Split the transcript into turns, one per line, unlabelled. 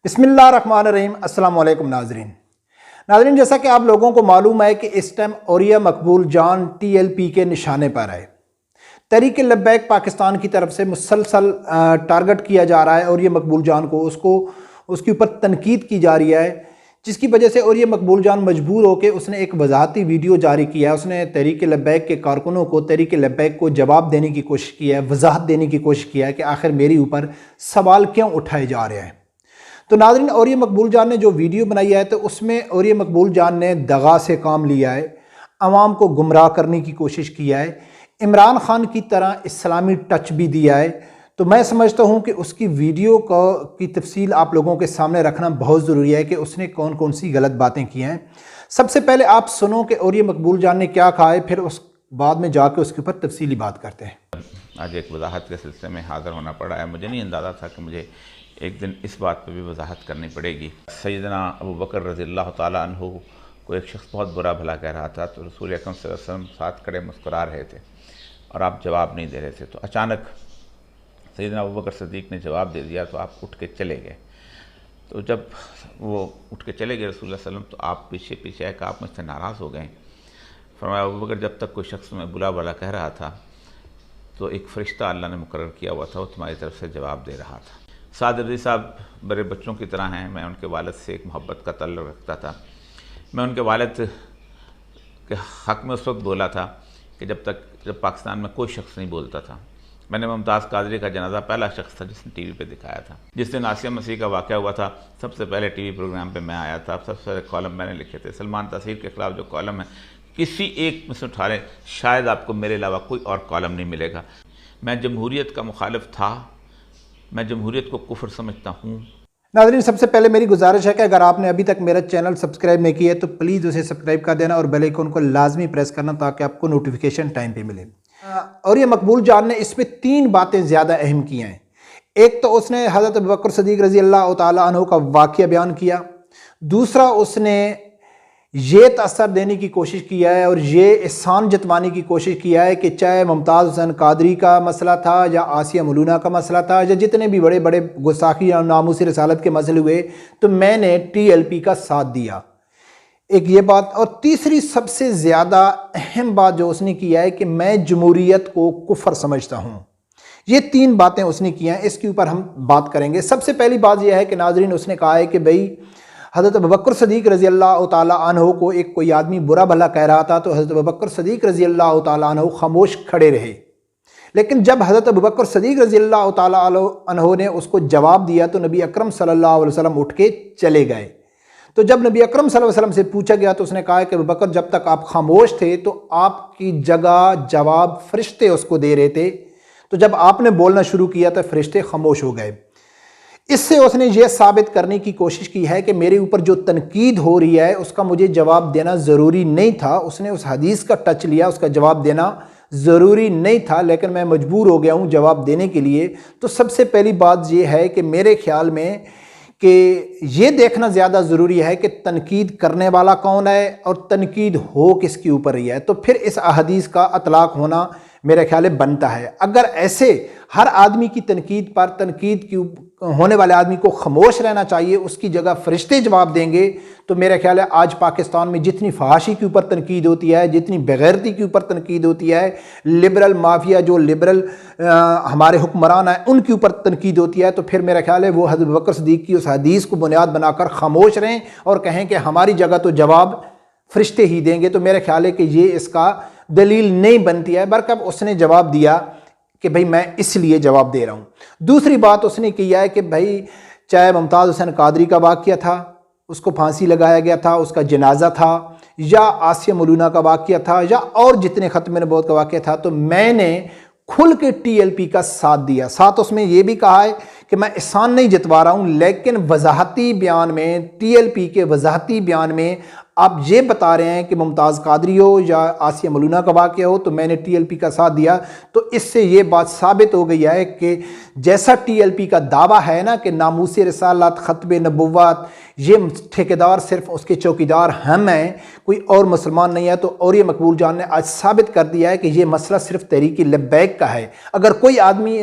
بسم اللہ الرحمن الرحیم۔ السلام علیکم ناظرین، جیسا کہ آپ لوگوں کو معلوم ہے کہ اس ٹائم اوریہ مقبول جان TLP کے نشانے پر ہے۔ تحریک لبیک پاکستان کی طرف سے مسلسل ٹارگٹ کیا جا رہا ہے اوریہ مقبول جان کو، اس کے اوپر تنقید کی جا رہی ہے، جس کی وجہ سے اوریہ مقبول جان مجبور ہو کے اس نے ایک وضاحتی ویڈیو جاری کیا ہے۔ اس نے تحریک لبیک کے کارکنوں کو، تحریک لبیک کو جواب دینے کی کوشش کی ہے، وضاحت دینے کی کوشش کیا ہے کہ آخر میری اوپر سوال کیوں اٹھائے جا رہے ہیں۔ تو ناظرین، اوریہ مقبول جان نے جو ویڈیو بنائی ہے تو اس میں اوریہ مقبول جان نے دغا سے کام لیا ہے، عوام کو گمراہ کرنے کی کوشش کیا ہے، عمران خان کی طرح اسلامی ٹچ بھی دیا ہے۔ تو میں سمجھتا ہوں کہ اس کی ویڈیو کی تفصیل آپ لوگوں کے سامنے رکھنا بہت ضروری ہے کہ اس نے کون کون سی غلط باتیں کی ہیں۔ سب سے پہلے آپ سنو کہ اوریہ مقبول جان نے کیا کہا ہے، پھر اس بعد میں جا کے اس کے اوپر تفصیلی بات کرتے ہیں۔
آج ایک وضاحت کے سلسلے میں حاضر ہونا پڑا ہے۔ مجھے نہیں اندازہ تھا کہ مجھے ایک دن اس بات پہ بھی وضاحت کرنی پڑے گی۔ سیدنا ابو بکر رضی اللہ تعالیٰ عنہ کو ایک شخص بہت برا بھلا کہہ رہا تھا، تو رسول اکرم صلی اللہ علیہ وسلم ساتھ کھڑے مسکرا رہے تھے اور آپ جواب نہیں دے رہے تھے۔ تو اچانک سیدنا ابو بکر صدیق نے جواب دے دیا، تو آپ اٹھ کے چلے گئے۔ تو جب وہ اٹھ کے چلے گئے رسول اللہ صلی اللہ علیہ وسلم، تو آپ پیچھے پیچھے آئے کہ آپ مجھ سے ناراض ہو گئے۔ فرمایا ابو بکر، جب تک کوئی شخص میں برا بھلا کہہ رہا تھا تو ایک فرشتہ اللہ نے مقرر کیا ہوا تھا، وہ تمہاری طرف سے جواب دے رہا تھا۔ سعد رضی صاحب بڑے بچوں کی طرح ہیں، میں ان کے والد سے ایک محبت کا تعلق رکھتا تھا۔ میں ان کے والد کے حق میں اس وقت بولا تھا کہ جب پاکستان میں کوئی شخص نہیں بولتا تھا۔ میں نے ممتاز قادری کا جنازہ پہلا شخص تھا جس نے ٹی وی پہ دکھایا تھا۔ جس دن آسیہ مسیح کا واقعہ ہوا تھا، سب سے پہلے ٹی وی پروگرام پہ میں آیا تھا، سب سے پہلے کالم میں نے لکھے تھے۔ سلمان تاثیر کے خلاف جو کالم ہے، کسی ایک میں سے اٹھا لیں، شاید آپ کو میرے علاوہ کوئی اور کالم نہیں ملے گا۔ میں جمہوریت کا مخالف تھا، میں جمہوریت کو کفر سمجھتا ہوں۔
ناظرین، سب سے پہلے میری گزارش ہے کہ اگر آپ نے ابھی تک میرا چینل سبسکرائب نہیں کیا ہے تو پلیز اسے سبسکرائب کر دینا اور بیل آئیکن کو لازمی پریس کرنا تاکہ آپ کو نوٹیفیکیشن ٹائم پہ ملے۔ اوریہ مقبول جان نے اس میں 3 باتیں زیادہ اہم کی ہیں۔ ایک تو اس نے حضرت ابوبکر صدیق رضی اللہ تعالیٰ عنہ کا واقعہ بیان کیا، دوسرا اس نے یہ تاثر دینے کی کوشش کیا ہے اور یہ احسان جتوانے کی کوشش کیا ہے کہ چاہے ممتاز حسین قادری کا مسئلہ تھا یا آسیہ ملونہ کا مسئلہ تھا یا جتنے بھی بڑے بڑے گستاخی یا ناموس رسالت کے مسئلے ہوئے، تو میں نے TLP کا ساتھ دیا۔ ایک یہ بات، اور تیسری سب سے زیادہ اہم بات جو اس نے کیا ہے کہ میں جمہوریت کو کفر سمجھتا ہوں۔ یہ 3 باتیں اس نے کی ہیں، اس کے اوپر ہم بات کریں گے۔ سب سے پہلی بات یہ ہے کہ ناظرین، اس نے کہا ہے کہ بھئی حضرت ابوبکر صدیق رضی اللہ تعالیٰ عنہ کو ایک کوئی آدمی برا بھلا کہہ رہا تھا تو حضرت ابوبکر صدیق رضی اللہ تعالیٰ عنہ خاموش کھڑے رہے، لیکن جب حضرت ابوبکر صدیق رضی اللہ تعالیٰ عنہ نے اس کو جواب دیا تو نبی اکرم صلی اللہ علیہ وسلم اٹھ کے چلے گئے۔ تو جب نبی اکرم صلی اللہ علیہ وسلم سے پوچھا گیا تو اس نے کہا کہ ابوبکر، جب تک آپ خاموش تھے تو آپ کی جگہ جواب فرشتے اس کو دے رہے تھے، تو جب آپ نے بولنا شروع کیا تو فرشتے خاموش ہو گئے۔ اس سے اس نے یہ ثابت کرنے کی کوشش کی ہے کہ میرے اوپر جو تنقید ہو رہی ہے اس کا مجھے جواب دینا ضروری نہیں تھا۔ اس نے اس حدیث کا ٹچ لیا، اس کا جواب دینا ضروری نہیں تھا، لیکن میں مجبور ہو گیا ہوں جواب دینے کے لیے۔ تو سب سے پہلی بات یہ ہے کہ میرے خیال میں کہ یہ دیکھنا زیادہ ضروری ہے کہ تنقید کرنے والا کون ہے اور تنقید ہو کس کے اوپر رہی ہے، تو پھر اس احادیث کا اطلاق ہونا میرے خیال بنتا ہے۔ اگر ایسے ہر آدمی کی تنقید پر تنقید کی ہونے والے آدمی کو خاموش رہنا چاہیے، اس کی جگہ فرشتے جواب دیں گے، تو میرے خیال ہے آج پاکستان میں جتنی فحاشی کے اوپر تنقید ہوتی ہے، جتنی بغیرتی کے اوپر تنقید ہوتی ہے، لبرل مافیا جو لبرل ہمارے حکمران ہیں ان کے اوپر تنقید ہوتی ہے، تو پھر میرا خیال ہے وہ حضرت ابوبکر صدیق کی اس حدیث کو بنیاد بنا کر خاموش رہیں اور کہیں کہ ہماری جگہ تو جواب فرشتے ہی دیں گے، تو میرے خیال ہے کہ یہ اس کا دلیل نہیں بنتی ہے، برکب اس نے جواب دیا کہ بھئی میں اس لیے جواب دے رہا ہوں۔ دوسری بات اس نے کیا ہے کہ بھئی چاہے ممتاز حسین قادری کا واقعہ تھا، اس کو پھانسی لگایا گیا تھا، اس کا جنازہ تھا، یا آسیہ ملونہ کا واقعہ تھا، یا اور جتنے ختم نبوت کا واقعہ تھا، تو میں نے کھل کے TLP کا ساتھ دیا۔ ساتھ اس میں یہ بھی کہا ہے کہ میں احسان نہیں جتوا رہا ہوں، لیکن وضاحتی بیان میں TLP کے وضاحتی بیان میں آپ یہ بتا رہے ہیں کہ ممتاز قادری ہو یا آسیہ ملونہ کا واقعہ ہو تو میں نے TLP کا ساتھ دیا۔ تو اس سے یہ بات ثابت ہو گئی ہے کہ جیسا TLP کا دعویٰ ہے نا کہ ناموس رسالت، ختم نبوت، یہ ٹھیکیدار صرف اس کے چوکیدار ہم ہیں، کوئی اور مسلمان نہیں ہے، تو اوریہ مقبول جان نے آج ثابت کر دیا ہے کہ یہ مسئلہ صرف تحریک لبیک کا ہے۔ اگر کوئی آدمی